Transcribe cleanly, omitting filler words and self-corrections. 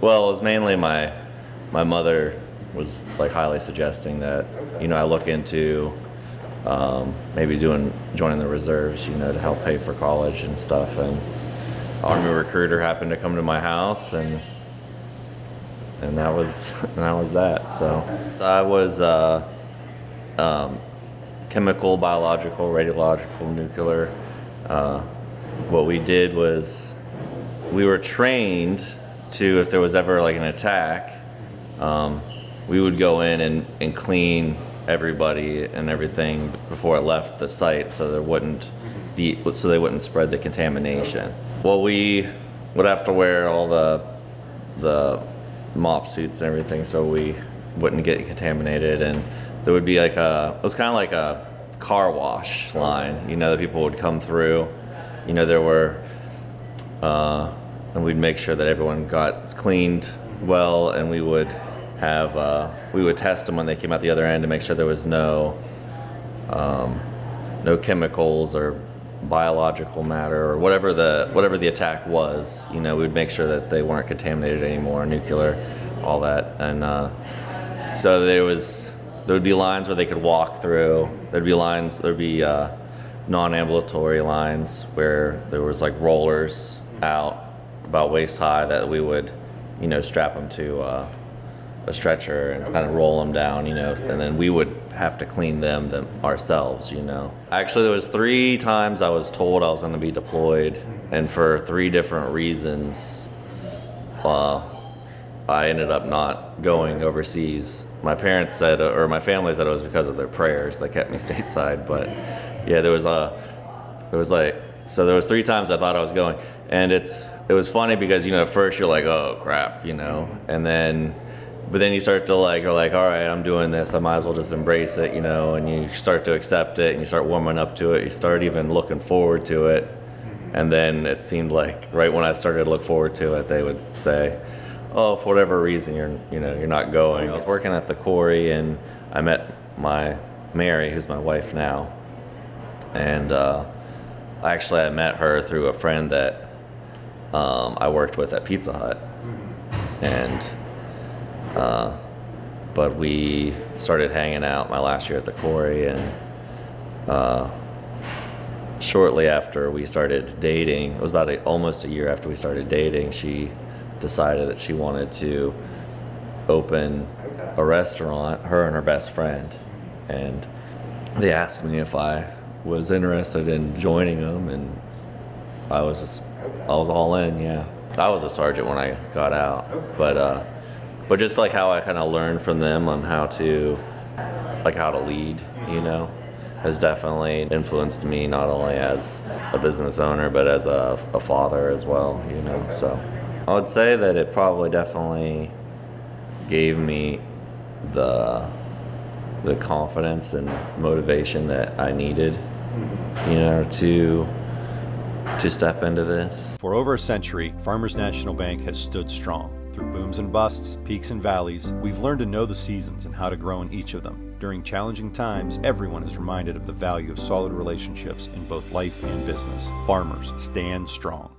Well, it was mainly my mother was like highly suggesting that, I look into maybe joining the reserves, to help pay for college and stuff. And Army recruiter happened to come to my house, and that was that. So I was chemical, biological, radiological, nuclear. What we did was we were trained to, if there was ever like an attack, we would go in and clean everybody and everything before it left the site, so they wouldn't spread the contamination. Well, we would have to wear all the mop suits and everything, so we wouldn't get contaminated. And there would be it was kind of like a car wash line, that people would come through. There were, and we'd make sure that everyone got cleaned well, and we would test them when they came out the other end to make sure there was no chemicals or biological matter or whatever the attack was. We'd make sure that they weren't contaminated anymore, nuclear, all that. And so there would be lines where they could walk through. There'd be non-ambulatory lines where there was like rollers out about waist high that we would strap them to a stretcher and kind of roll them down, and then we would have to clean them ourselves. Actually, there was 3 times I was told I was going to be deployed, and for 3 different reasons I ended up not going overseas. My parents said, or my family said, it was because of their prayers that kept me stateside. But yeah, there was 3 times I thought I was going, and it was funny because at first you're like, oh crap, but then you start to go all right, I'm doing this, I might as well just embrace it, and you start to accept it, and you start warming up to it, you start even looking forward to it. And then it seemed like right when I started to look forward to it, they would say, oh, for whatever reason you're not going. I was working at the quarry, and I met Mary, who's my wife now, and actually I met her through a friend that I worked with at Pizza Hut, and but we started hanging out my last year at the quarry, and shortly after we started dating, it was about almost a year after we started dating, she decided that she wanted to open a restaurant, her and her best friend, and they asked me if I was interested in joining them, and I was all in. Yeah, I was a sergeant when I got out, but just how I kind of learned from them on how to lead, has definitely influenced me, not only as a business owner but as a father as well. So I would say that it probably definitely gave me the confidence and motivation that I needed, to step into this. For over a century, Farmers National Bank has stood strong. Through booms and busts, peaks and valleys, we've learned to know the seasons and how to grow in each of them. During challenging times, everyone is reminded of the value of solid relationships in both life and business. Farmers, stand strong.